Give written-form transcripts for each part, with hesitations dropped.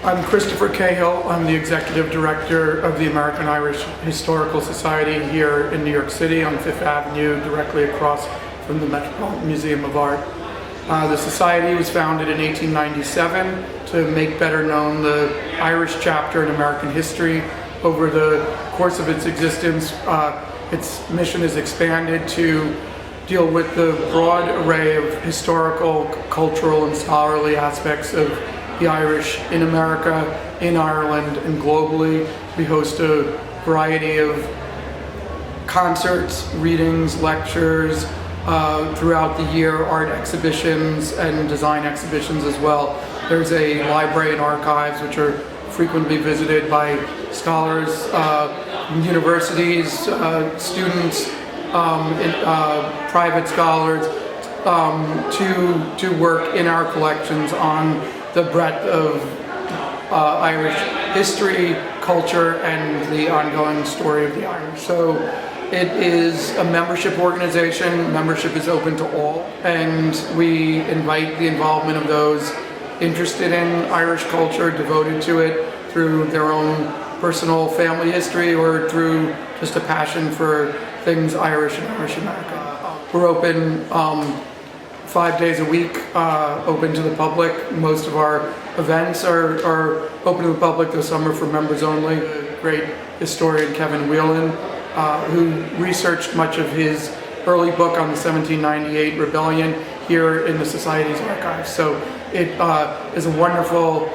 I'm Christopher Cahill. I'm the Executive Director of the American Irish Historical Society here in New York City on Fifth Avenue, directly across from the Metropolitan Museum of Art. The Society was founded in 1897 to make better known the Irish chapter in American history. Over the course of its existence, its mission has expanded to deal with the broad array of historical, cultural, and scholarly aspects of the Irish in America, in Ireland, and globally. We host a variety of concerts, readings, lectures throughout the year, art exhibitions and design exhibitions as well. There's a library and archives which are frequently visited by scholars, universities, students, private scholars to work in our collections on the breadth of Irish history, culture, and the ongoing story of the Irish. So it is a membership organization. Membership is open to all, and we invite the involvement of those interested in Irish culture, devoted to it through their own personal family history or through just a passion for things Irish and Irish American. We're open 5 days a week, open to the public. Most of our events are open to the public this summer for members only. The great historian Kevin Whelan, who researched much of his early book on the 1798 rebellion here in the Society's archives. So it is a wonderful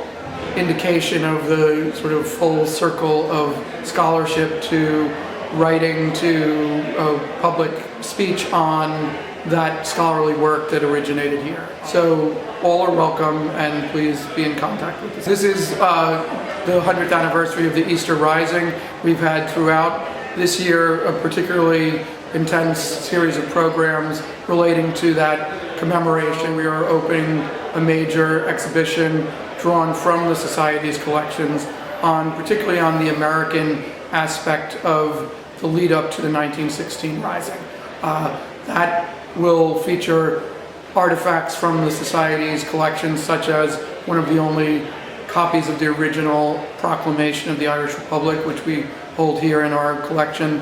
indication of the sort of full circle of scholarship to writing to public speech on that scholarly work that originated here. So all are welcome, and please be in contact with us. This is the 100th anniversary of the Easter Rising. We've had throughout this year a particularly intense series of programs relating to that commemoration. We are opening a major exhibition drawn from the Society's collections particularly on the American aspect of the lead up to the 1916 Rising. That will feature artifacts from the Society's collections, such as one of the only copies of the original proclamation of the Irish Republic, which we hold here in our collection,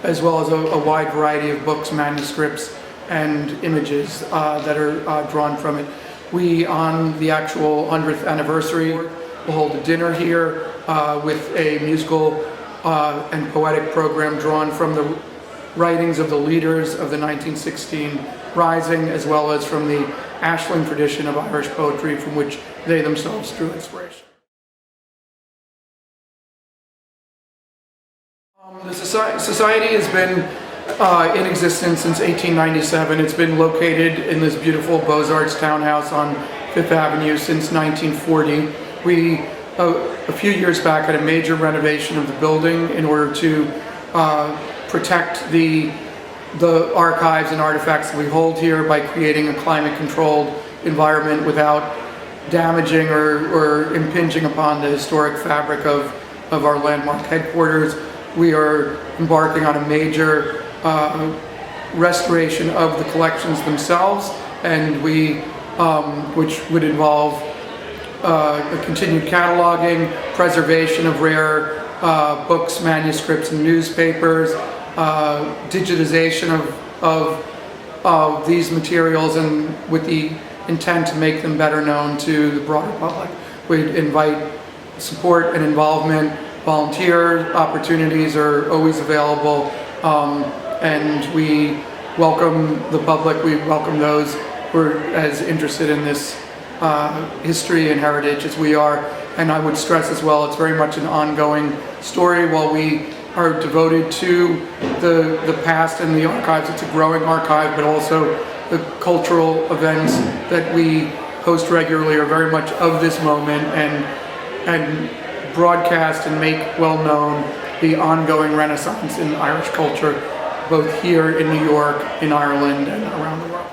as well as a wide variety of books, manuscripts, and images that are drawn from it. We, on the actual 100th anniversary, will hold a dinner here with a musical and poetic program drawn from the writings of the leaders of the 1916 Rising, as well as from the Ashling tradition of Irish poetry from which they themselves drew inspiration. The Society has been in existence since 1897. It's been located in this beautiful Beaux-Arts townhouse on Fifth Avenue since 1940. We, a few years back, had a major renovation of the building in order to protect the archives and artifacts that we hold here by creating a climate-controlled environment without damaging or impinging upon the historic fabric of our landmark headquarters. We are embarking on a major restoration of the collections themselves, and which would involve a continued cataloging, preservation of rare books, manuscripts, and newspapers, digitization of these materials, and with the intent to make them better known to the broader public. We'd invite support and involvement. Volunteer opportunities are always available, and we welcome the public. We welcome those who are as interested in this history and heritage as we are. And I would stress as well, it's very much an ongoing story. While we are devoted to the past and the archives, it's a growing archive, but also the cultural events that we host regularly are very much of this moment and broadcast and make well known the ongoing renaissance in Irish culture, both here in New York, in Ireland, and around the world.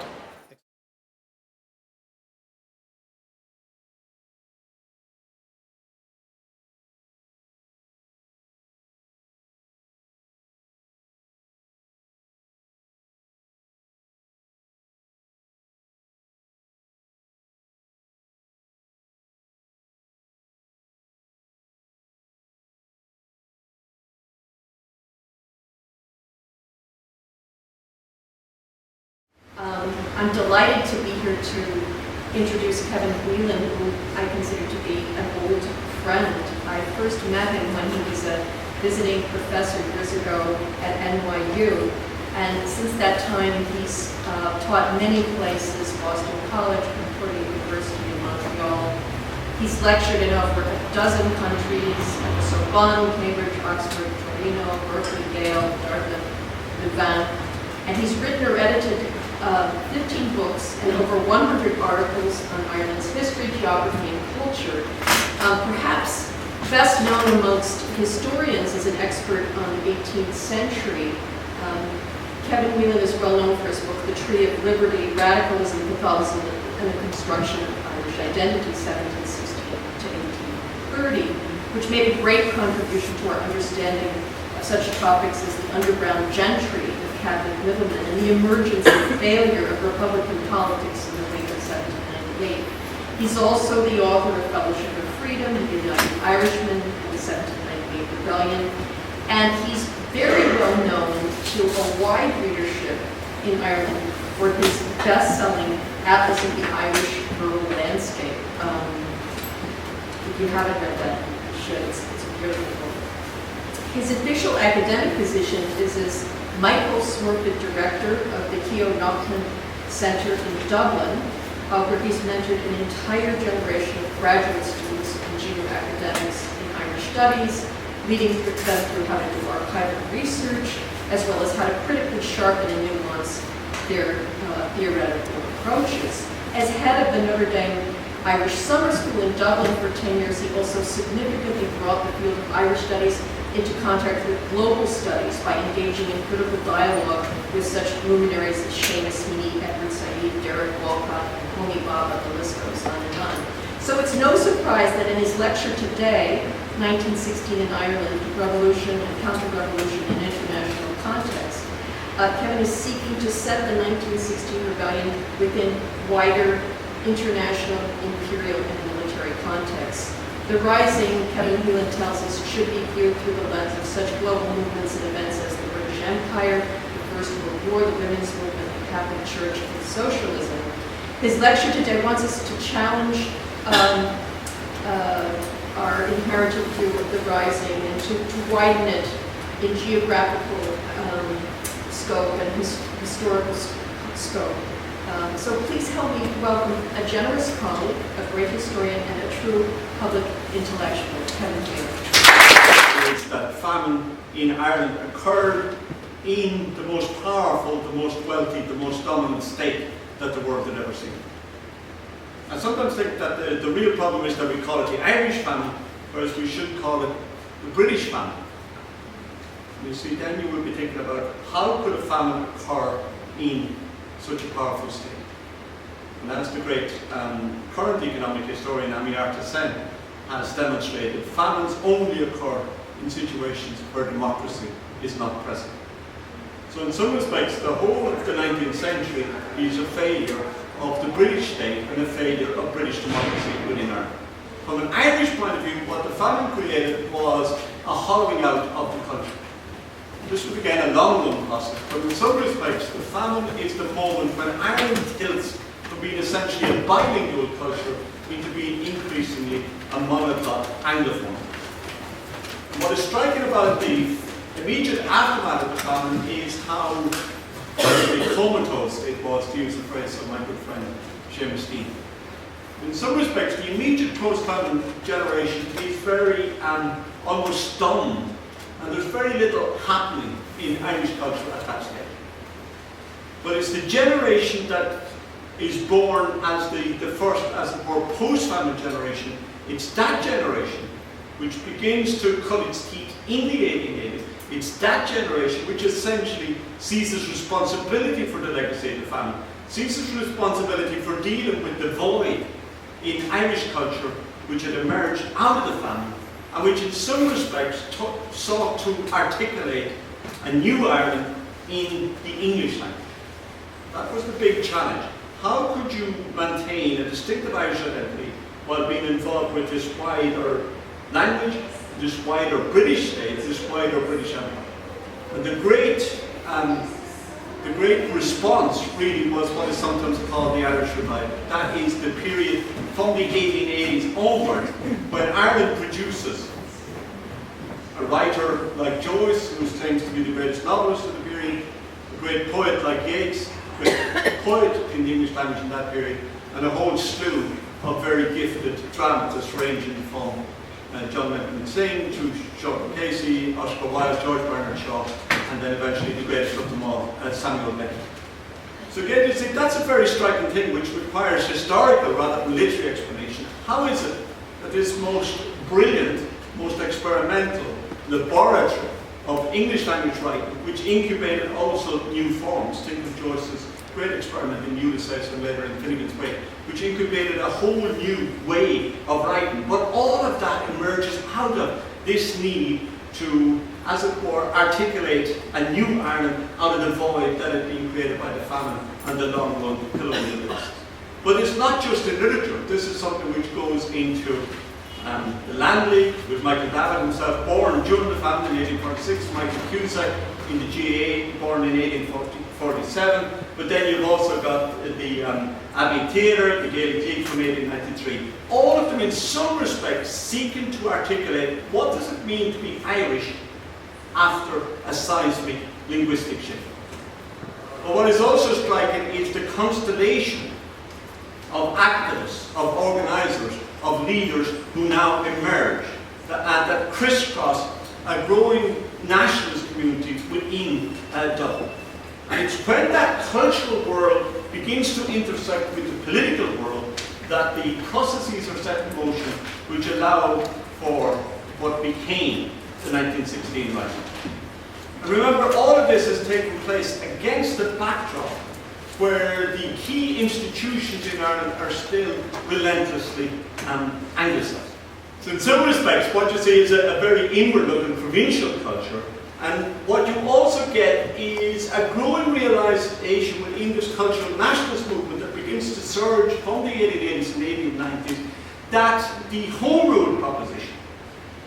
I'm delighted to be here to introduce Kevin Whelan, who I consider to be an old friend. I first met him when he was a visiting professor years ago at NYU, and since that time he's taught many places, Boston College, Concordia University in Montreal. He's lectured in over a dozen countries, at the Sorbonne, Cambridge, Oxford, Torino, Berkeley, Yale, Dartmouth, Louvain, and he's written or edited 15 books and over 100 articles on Ireland's history, geography, and culture. Perhaps best known amongst historians as an expert on the 18th century, Kevin Whelan is well known for his book, The Tree of Liberty, Radicalism, Catholicism, and the Construction of Irish Identity, 1760 to 1830, which made a great contribution to our understanding of such topics as the underground gentry of Catholic middlemen and the emergence and failure of Republican politics in the wake of 1798. He's also the author of Fellowship of Freedom, The United Irishmen, and the 1798 Rebellion, and he's very well known to a wide readership in Ireland for his best-selling Atlas of the Irish Rural Landscape. If you haven't read that, you should. It's a beautiful book. His official academic position is as Michael Smurfit Director of the Keogh Nochlin Centre in Dublin, where he's mentored an entire generation of graduate students and junior academics in Irish studies, leading them through how to do archival research, as well as how to critically sharpen and nuance their theoretical approaches. As head of the Notre Dame Irish Summer School in Dublin for 10 years, he also significantly brought the field of Irish studies into contact with global studies by engaging in critical dialogue with such luminaries as Seamus Heaney, Edward Said, Derek Walcott, and Homi Bhabha. The list goes on and on. So it's no surprise that in his lecture today, 1916 in Ireland, Revolution and Counter-Revolution in International Context, Kevin is seeking to set the 1916 rebellion within wider international, imperial, and military contexts. The rising, Kevin Whelan tells us, should be viewed through the lens of such global movements and events as the British Empire, the First World War, the Women's Movement, the Catholic Church, and socialism. His lecture today wants us to challenge our inherited view of the rising and to widen it in geographical scope and historical scope. So please help me welcome a generous colleague, a great historian, and a true public intellectual, Kevin Whelan. Is that famine in Ireland occurred in the most powerful, the most wealthy, the most dominant state that the world had ever seen. I sometimes think that the real problem is that we call it the Irish famine, whereas we should call it the British famine. You see, then you would be thinking about how could a famine occur in such a powerful state. And as the great current economic historian Amartya Sen has demonstrated, famines only occur in situations where democracy is not present. So in some respects, the whole of the 19th century is a failure of the British state and a failure of British democracy within Ireland. From an Irish point of view, what the famine created was a hollowing out of the country. This was again a long process, but in some respects, the famine is the moment when Ireland tilts from being essentially a bilingual culture into being increasingly a monoglot Anglophone. And what is striking about the immediate aftermath of the famine is how comatose it was, to use the phrase of my good friend Seamus Heaney. In some respects, the immediate post-famine generation is very almost stunned, and there's very little happening in Irish culture at that stage. But it's the generation that is born as the first, as the more post-famine generation. It's that generation which begins to cut its teeth in the alienated. It's that generation which essentially sees its responsibility for the legacy of the famine, sees its responsibility for dealing with the void in Irish culture which had emerged out of the famine, and which in some respects sought to articulate a new Ireland in the English language. That was the big challenge. How could you maintain a distinctive Irish identity while being involved with this wider language, this wider British state, this wider British Empire? And the the great response really was what is sometimes called the Irish Revival. That is the period from the 1880s onward when Ireland produces a writer like Joyce, who claims to be the greatest novelist of the period, a great poet like Yeats, a great poet in the English language in that period, and a whole slew of very gifted dramatists ranging from John Lennon Singh to Sean Casey, Oscar Wilde, George Bernard Shaw, and then eventually the greatest of them all, Samuel Beckett. So again, you see, that's a very striking thing which requires historical rather than literary explanation. How is it that this most brilliant, most experimental laboratory of English language writing, which incubated also new forms, think of Joyce's great experiment in Ulysses and later in Finnegan's Wake, which incubated a whole new way of writing. But all of that emerges out of this need to, as it were, articulate a new Ireland out of the void that had been created by the famine and the long-run colonialists. But it's not just in literature. This is something which goes into the Land League, with Michael Davitt himself, born during the famine in 1846, Michael Cusack in the GAA, born in 1847, but then you've also got the Abbey Theatre, the Gaelic League from 1893. All of them in some respects seeking to articulate what does it mean to be Irish after a seismic linguistic shift. But what is also striking is the constellation of activists, of organisers, of leaders who now emerge that crisscross a growing nationalist community within Dublin. And it's when that cultural world begins to intersect with the political world that the processes are set in motion which allow for what became the 1916 Rising. And remember, all of this has taken place against the backdrop where the key institutions in Ireland are still relentlessly anglicised. So in some respects, what you see is a very inward-looking provincial culture, and what you also get is a growing realisation within this cultural nationalist movement that begins to surge from the 1880s and 1890s, that the Home Rule proposition,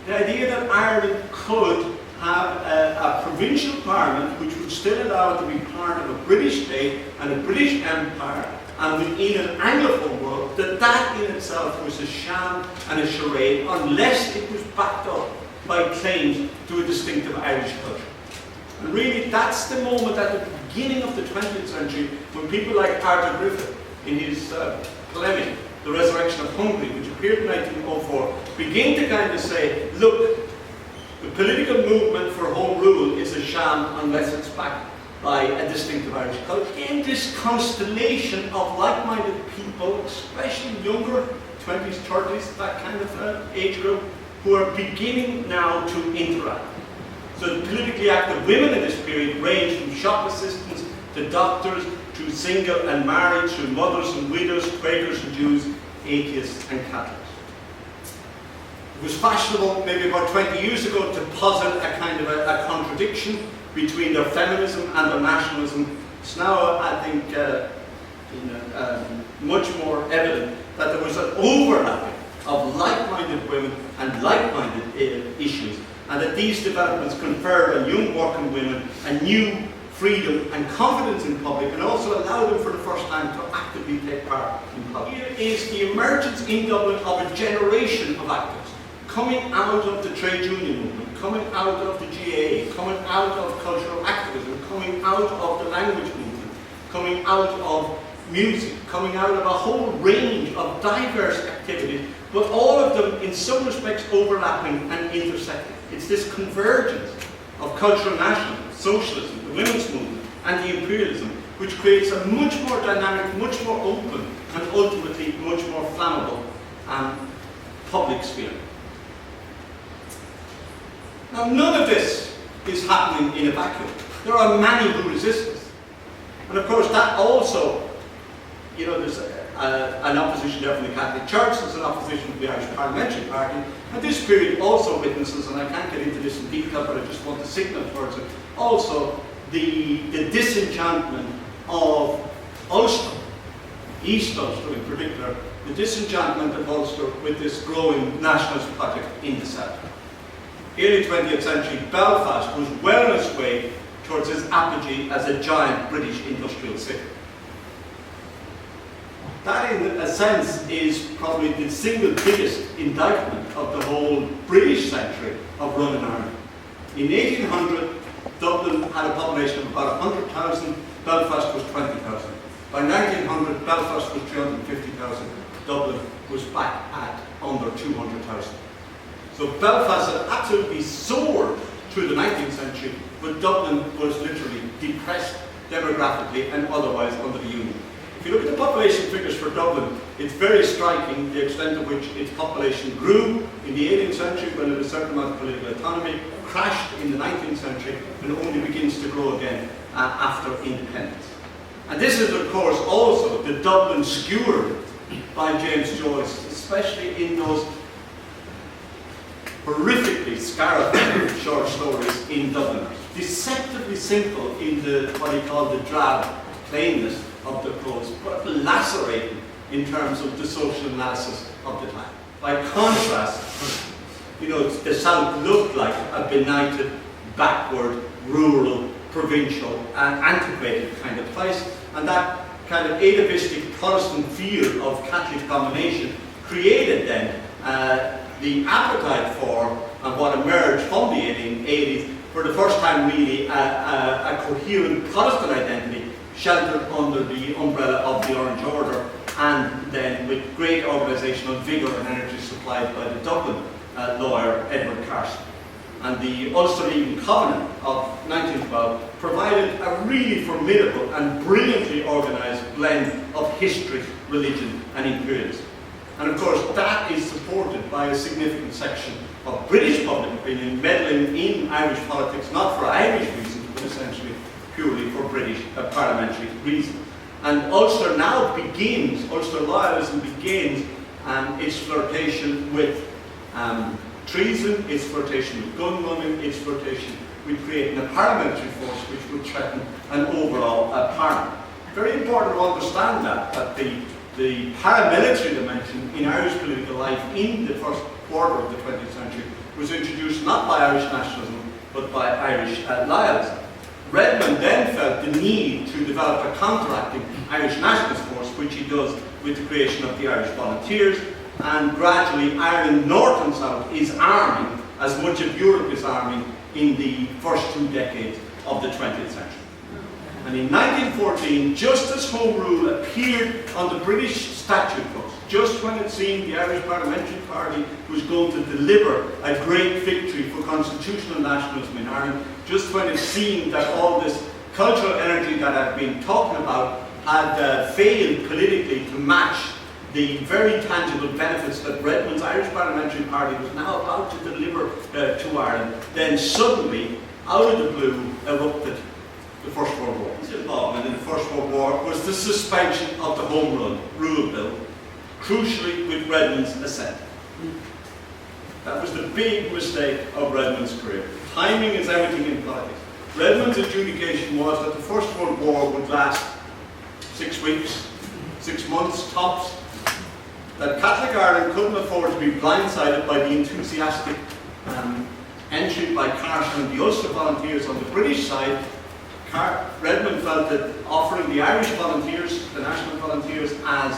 the idea that Ireland could have a provincial parliament which would still allow it to be part of a British state and a British empire and within an Anglophone world, that in itself was a sham and a charade unless it was backed up by claims to a distinctive Irish culture. And really that's the moment at the beginning of the 20th century when people like Arthur Griffith in his polemic, The Resurrection of Hungary, which appeared in 1904, begin to kind of say, look, the political movement for Home Rule is a sham unless it's backed by a distinctive Irish culture. In this constellation of like-minded people, especially younger, 20s, 30s, that kind of age group, who are beginning now to interact. So the politically active women in this period range from shop assistants to doctors to single and married to mothers and widows, Quakers and Jews, atheists and Catholics. It was fashionable maybe about 20 years ago to posit a kind of a contradiction between their feminism and their nationalism. It's now, I think, much more evident that there was an overlapping of like-minded women and like-minded issues, and that these developments conferred on young working women a new freedom and confidence in public, and also allowed them for the first time to actively take part in public. Here is the emergence in Dublin of a generation of activists coming out of the trade union movement, coming out of the GAA, coming out of cultural activism, coming out of the language movement, coming out of music, coming out of a whole range of diverse activities, but all of them in some respects overlapping and intersecting. It's this convergence of cultural nationalism, socialism, the women's movement, and the imperialism, which creates a much more dynamic, much more open, and ultimately much more flammable public sphere. Now, none of this is happening in a vacuum. There are many who resist this. And of course, that also, you know, there's an opposition there from the Catholic Church, there's an opposition from the Irish Parliamentary Party, and this period also witnesses, and I can't get into this in detail, but I just want to signal towards it, also the disenchantment of Ulster, East Ulster in particular, the disenchantment of Ulster with this growing nationalist project in the south. Early 20th century, Belfast was well on its way towards its apogee as a giant British industrial city. That, in a sense, is probably the single biggest indictment of the whole British century of running Ireland. In 1800, Dublin had a population of about 100,000, Belfast was 20,000. By 1900, Belfast was 350,000, Dublin was back at under 200,000. So Belfast had absolutely soared through the 19th century, but Dublin was literally depressed demographically and otherwise under the Union. If you look at the population figures for Dublin, it's very striking the extent to which its population grew in the 18th century when there was a certain amount of political autonomy, crashed in the 19th century, and only begins to grow again after independence. And this is, of course, also the Dublin skewered by James Joyce, especially in those horrifically scarified short stories in Dublin. Deceptively simple in what he called the drab plainness of the prose, but lacerating in terms of the social analysis of the time. By contrast, the South looked like a benighted, backward, rural, provincial, and antiquated kind of place, and that kind of atavistic Protestant fear of Catholic domination created then the appetite for, and what emerged from the 1880s, for the first time really, a coherent Protestant identity sheltered under the umbrella of the Orange Order, and then with great organisational vigour and energy supplied by the Dublin lawyer Edward Carson. And the Ulster-Leaving Covenant of 1912 provided a really formidable and brilliantly organised blend of history, religion and imperialism. And of course that is supported by a significant section of British public opinion meddling in Irish politics, not for Irish reasons, but essentially purely for British parliamentary reasons. And Ulster now begins, Ulster loyalism begins its flirtation with treason, its flirtation with gun running, its flirtation with creating a parliamentary force which would threaten an overall parliament. Very important to understand that the paramilitary dimension in Irish political life in the first quarter of the 20th century was introduced not by Irish nationalism but by Irish loyalism. Redmond then felt the need to develop a counteracting Irish nationalist force, which he does with the creation of the Irish Volunteers, and gradually Ireland, north and south, is arming as much of Europe is arming in the first 2 decades of the 20th century. And in 1914, just as Home Rule appeared on the British statute books, just when it seemed the Irish Parliamentary Party was going to deliver a great victory for constitutional nationalism in Ireland, just when it seemed that all this cultural energy that I've been talking about had failed politically to match the very tangible benefits that Redmond's Irish Parliamentary Party was now about to deliver to Ireland, then suddenly, out of the blue, erupted the First World War. His involvement in the First World War was the suspension of the Home Rule Bill, crucially with Redmond's assent. That was the big mistake of Redmond's career. Timing is everything in politics. Redmond's adjudication was that the First World War would last 6 weeks, 6 months tops, that Catholic Ireland couldn't afford to be blindsided by the enthusiastic entry by Carson and the Ulster Volunteers on the British side. Redmond felt that offering the Irish Volunteers, the National Volunteers, as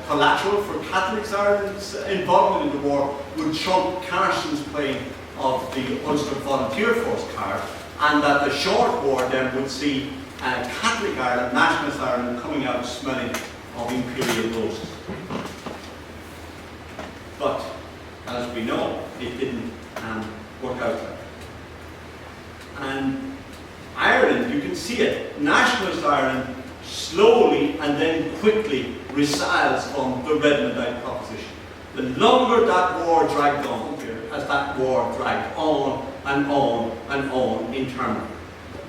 collateral for Catholic Ireland's involvement in the war would trump Carson's playing of the Ulster Volunteer Force card, and that the short war then would see Catholic Ireland, Nationalist Ireland, coming out smelling of imperial roses. But, as we know, it didn't work out like that. And Ireland, you can see it, Nationalist Ireland slowly and then quickly resiles from the Redmondite proposition. The longer that war dragged on, as that war dragged on and on and on interminably.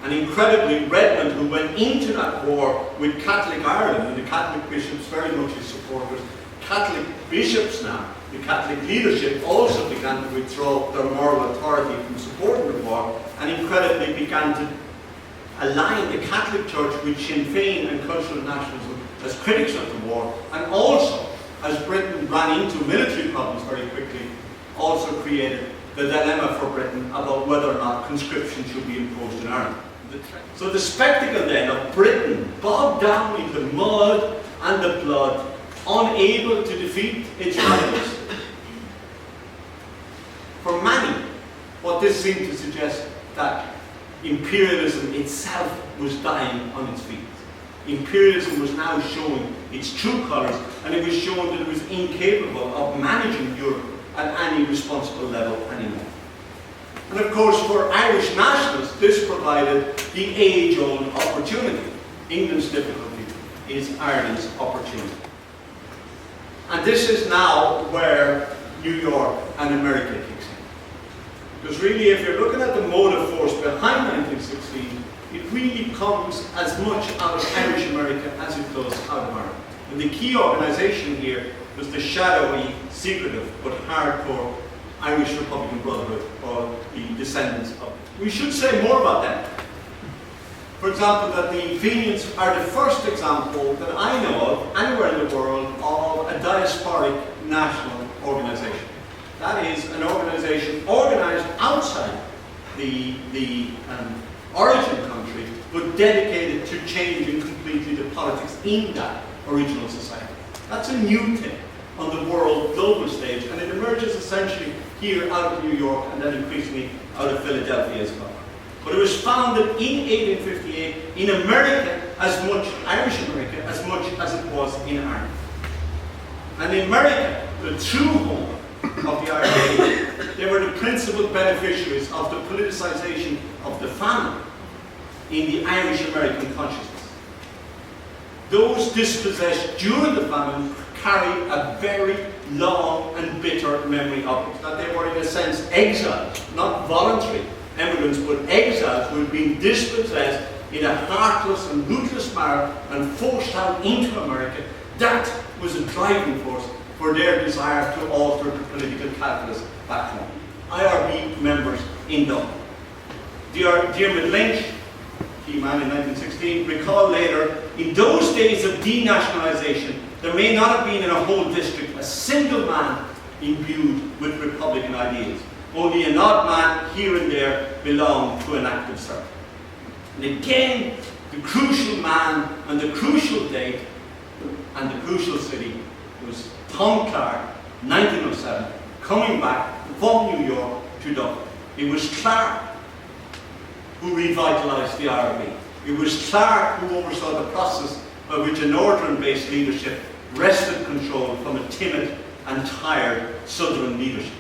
And incredibly, Redmond, who went into that war with Catholic Ireland and the Catholic bishops very much his supporters, Catholic bishops now, the Catholic leadership also began to withdraw their moral authority from supporting the war, and incredibly began to align the Catholic Church with Sinn Féin and cultural nationalism as critics of the war, and also, as Britain ran into military problems very quickly, also created the dilemma for Britain about whether or not conscription should be imposed in Ireland. So the spectacle then of Britain bogged down in the mud and the blood, unable to defeat its rivals. For many, what this seemed to suggest that imperialism itself was dying on its feet. Imperialism was now showing its true colours, and it was showing that it was incapable of managing Europe at any responsible level anymore. And of course, for Irish nationalists, this provided the age-old opportunity. England's difficulty is Ireland's opportunity. And this is now where New York and America kicks in. Because really, if you're looking at the motive force behind 1916, it really comes as much out of Irish America as it does out of Ireland. And the key organisation here was the shadowy, secretive, but hardcore Irish Republican Brotherhood, or the descendants of it. We should say more about them. For example, that the Fenians are the first example that I know of anywhere in the world of a diasporic national organisation. That is an organisation organised outside the origin country, but dedicated to changing completely the politics in that original society. That's a new thing on the world global stage, and it emerges essentially here out of New York and then increasingly out of Philadelphia as well. But it was founded in 1858 in America as much, Irish America, as much as it was in Ireland. And in America, the true home of the IRA, they were the principal beneficiaries of the politicization of the famine in the Irish American consciousness. Those dispossessed during the famine carry a very long and bitter memory of it, that they were in a sense exiles, not voluntary immigrants, but exiles who had been dispossessed in a heartless and ruthless manner and forced out into America. That was a driving force for their desire to alter the political calculus back home. IRB members in Dublin. Diarmaid Lynch, key man in 1916, recalled later, in those days of denationalisation, there may not have been in a whole district a single man imbued with Republican ideas. Only an odd man here and there belonged to an active circle. And again, the crucial man and the crucial date and the crucial city was Tom Clark, 1907, coming back from New York to Dublin. It was Clark who revitalised the IRB. It was Clark who oversaw the process by which a northern-based leadership wrested control from a timid and tired southern leadership.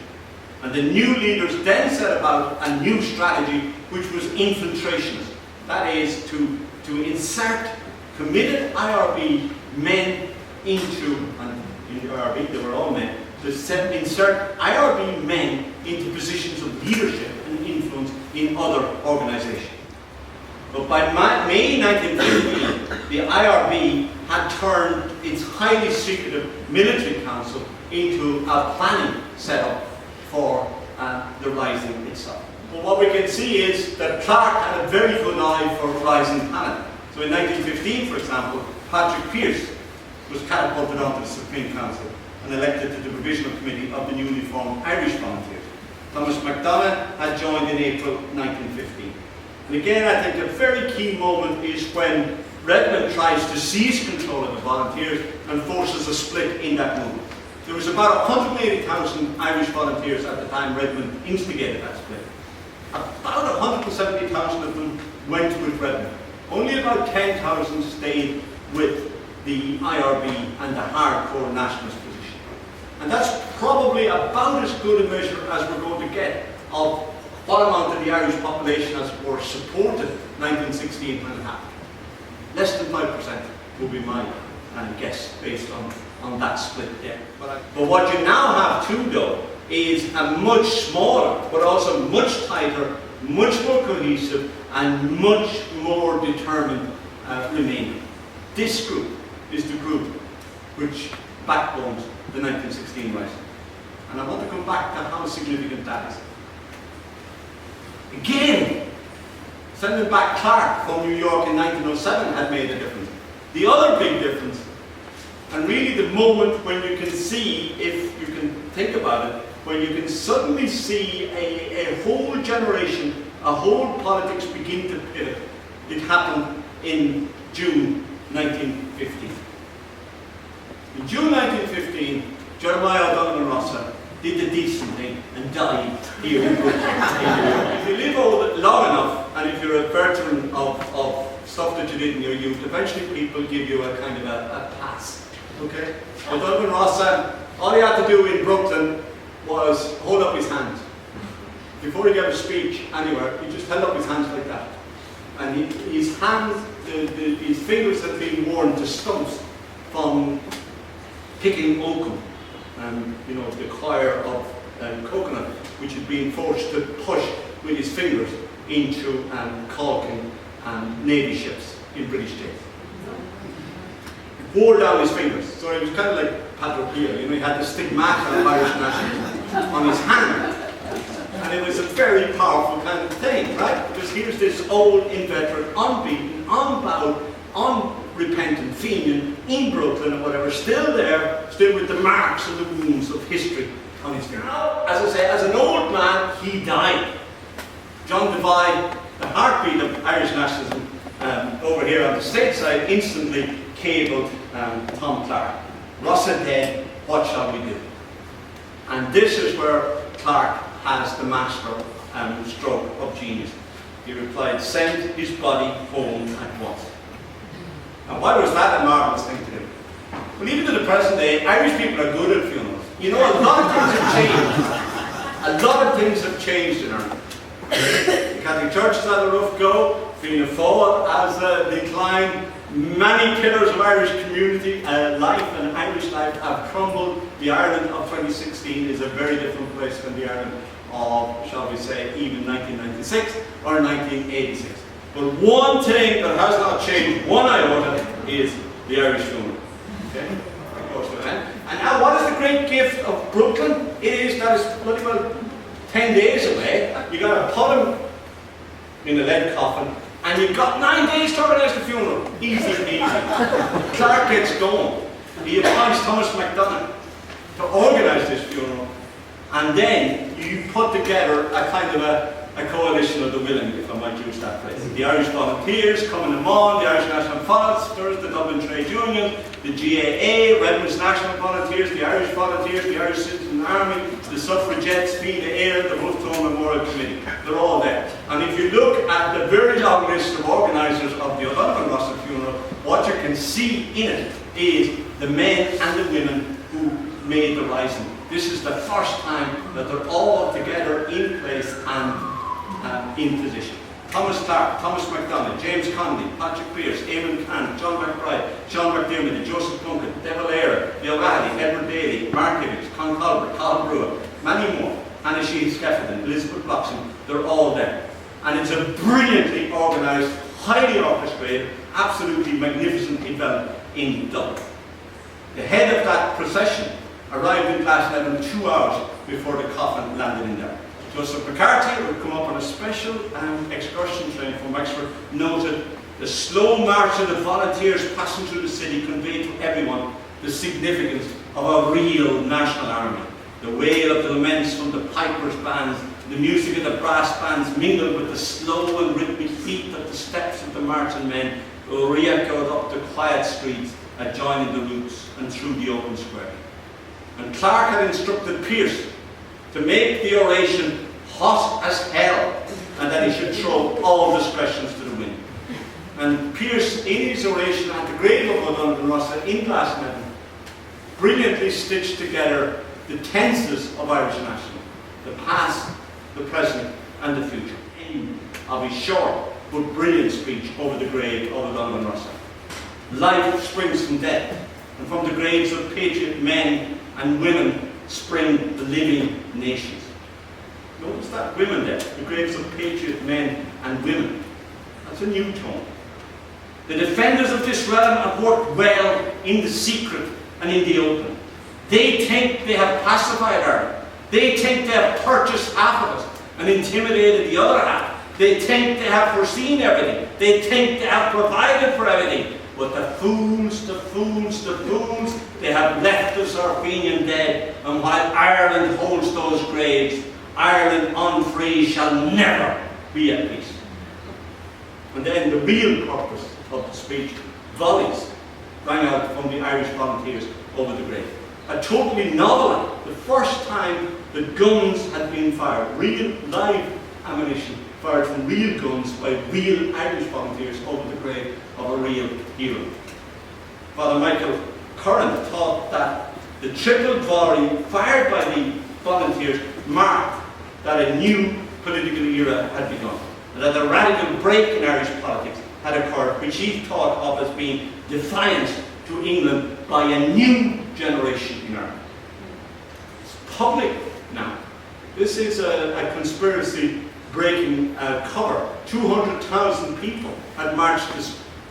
And the new leaders then set about a new strategy, which was infiltrationist. That is, to insert committed IRB men into, and in the IRB they were all men, to insert IRB men into positions of leadership and influence in other organisations. But by May 1915, the IRB had turned its highly secretive military council into a planning setup for the rising itself. But what we can see is that Clark had a very good eye for rising Canada. So in 1915, for example, Patrick Pearse was catapulted onto the Supreme Council and elected to the Provisional Committee of the newly formed Irish Volunteers. Thomas MacDonagh had joined in April 1915. And again, I think a very key moment is when Redmond tries to seize control of the volunteers and forces a split in that movement. There was about 180,000 Irish volunteers at the time Redmond instigated that split. About 170,000 of them went with Redmond. Only about 10,000 stayed with the IRB and the hardcore nationalist position. And that's probably about as good a measure as we're going to get of what amount of the Irish population, as it were, supported 1916 and happened. Less than 5% will be my guess based on that split there. But what you now have too, though, is a much smaller, but also much tighter, much more cohesive, and much more determined remainder. This group is the group which backbones the 1916 Rising. And I want to come back to how significant that is. Again, sending back Clark from New York in 1907 had made a difference. The other big difference, and really the moment when you can see, if you can think about it, when you can suddenly see a whole generation, a whole politics begin to pivot It happened in June 1915. In June 1915, Jeremiah O'Donovan Rossa did the decent thing and died here in Brooklyn. If you live long enough, and if you're a veteran of stuff that you did in your youth, eventually people give you a kind of a pass. Okay? O'Donovan Rossa, all he had to do in Brooklyn was hold up his hand. Before he gave a speech anywhere, he just held up his hands like that. And his hands, his fingers had been worn to stumps from picking oakum, you know, the coir of coconut, which had been forced to push with his fingers into caulking navy ships in British days. Wore down his fingers, so he was kind of like Padre Pio, you know, he had the stigmata of Irish nationalism on his hand. And it was a very powerful kind of thing, right? Because here's this old, inveterate, unbeaten, unbowed, unrepentant Fenian in Brooklyn or whatever, still there, still with the marks and the wounds of history on his finger. As I say, as an old man, he died. John Divide, the heartbeat of Irish nationalism, over here on the state side, instantly cabled Tom Clark. Rossa dead, what shall we do? And this is where Clark has the master stroke of genius. He replied, send his body home at once. Now why was that a marvellous thing to do? Well, even to the present day, Irish people are good at funerals. You know, a lot of things have changed. A lot of things have changed in Ireland. The Catholic Church has had a rough go. Fianna Fáil has declined. Many pillars of Irish community life and Irish life have crumbled. The Ireland of 2016 is a very different place than the Ireland of, shall we say, even 1996 or 1986. But one thing that has not changed one iota is the Irish funeral. Okay? And now, what is the great gift of Brooklyn? It is that it's bloody well 10 days away. You got to put him in a lead coffin. And you've got 9 days to organise the funeral. Easy peasy. Clark gets going. He appoints Thomas MacDonagh to organise this funeral. And then you put together a kind of a coalition of the willing, if I might use that phrase. The Irish Volunteers coming on, the Irish National Foresters, the Dublin Trade Union, the GAA, Redwood's National Volunteers, the Irish Volunteers, the Irish Citizen Army, the Suffragettes, Fine Gael, the Wolftown Memorial Committee. They're all there. And if you look at the very long list of organisers of the O'Donovan Rossa funeral, what you can see in it is the men and the women who made the rising. This is the first time that they're all together in place and in position. Thomas Clark, Thomas MacDonagh, James Connolly, Patrick Pearse, Eamon Cann, John McBride, Sean McDermott, Joseph Plunkett, Devil Eyre, Neil O'Reilly, Edward Daly, Mark Hibbins, Con Colbert, Carl Brewer, many more, Anna Sheehan Skeffington, Elizabeth Bloxham, they're all there. And it's a brilliantly organised, highly orchestrated, absolutely magnificent event in Dublin. The head of that procession arrived in Glasnevin 2 hours before the coffin landed in there. Joseph McCarthy, who had come up on a special excursion train from Wexford, noted the slow march of the volunteers passing through the city conveyed to everyone the significance of a real national army. The wail of the laments from the pipers' bands, the music of the brass bands mingled with the slow and rhythmic beat of the steps of the marching men, who re-echoed up the quiet streets adjoining the routes and through the open square. And Clark had instructed Pearse to make the oration hot as hell, and that he should throw all discretions to the wind. And Pearse, in his oration at the grave of O'Donovan Rossa in Glasnevin, brilliantly stitched together the tenses of Irish nationalism, the past, the present, and the future, in of his short but brilliant speech over the grave of O'Donovan Rossa. Life springs from death, and from the graves of patriot men and women spring the living nations. Notice that, women there, the graves of patriot men and women. That's a new tone. The defenders of this realm have worked well in the secret and in the open. They think they have pacified Ireland. They think they have purchased half of it and intimidated the other half. They think they have foreseen everything. They think they have provided for everything. But the fools, they have left us our Fenian dead, and while Ireland holds those graves, Ireland unfree shall never be at peace. And then the real purpose of the speech, volleys, rang out from the Irish volunteers over the grave. A totally novel act, the first time that guns had been fired, real live ammunition fired from real guns by real Irish volunteers over the grave of a real hero. Father Michael Curran thought that the triple volley fired by the volunteers marked that a new political era had begun, and that a radical break in Irish politics had occurred, which he thought of as being defiance to England by a new generation in Ireland. It's public now. This is a conspiracy breaking cover. 200,000 people had marched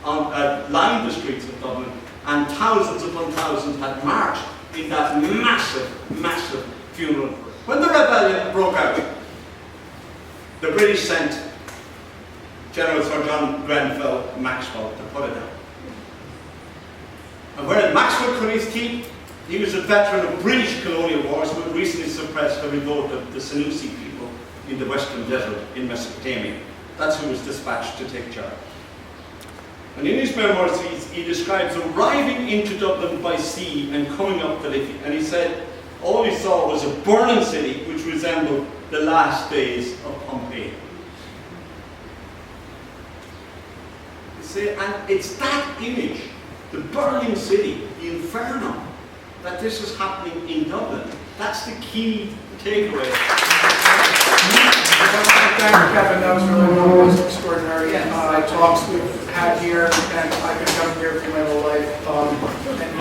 lined the streets of Dublin, and thousands upon thousands had marched in that massive, massive funeral. When the rebellion broke out, the British sent General Sir John Grenfell Maxwell to put it down. And where Maxwell cut his teeth, he was a veteran of British colonial wars who had recently suppressed a revolt of the Senussi people in the Western Desert in Mesopotamia. That's who was dispatched to take charge. And in his memoirs, he describes arriving into Dublin by sea and coming up the Liffey. And he said all he saw was a burning city which resembled the last days of Pompeii. You see, and it's that image, the burning city, the inferno, that this is happening in Dublin. That's the key takeaway. Thank you, Kevin. That was really one of the most extraordinary talks we've had here, and I could come here for my whole life. And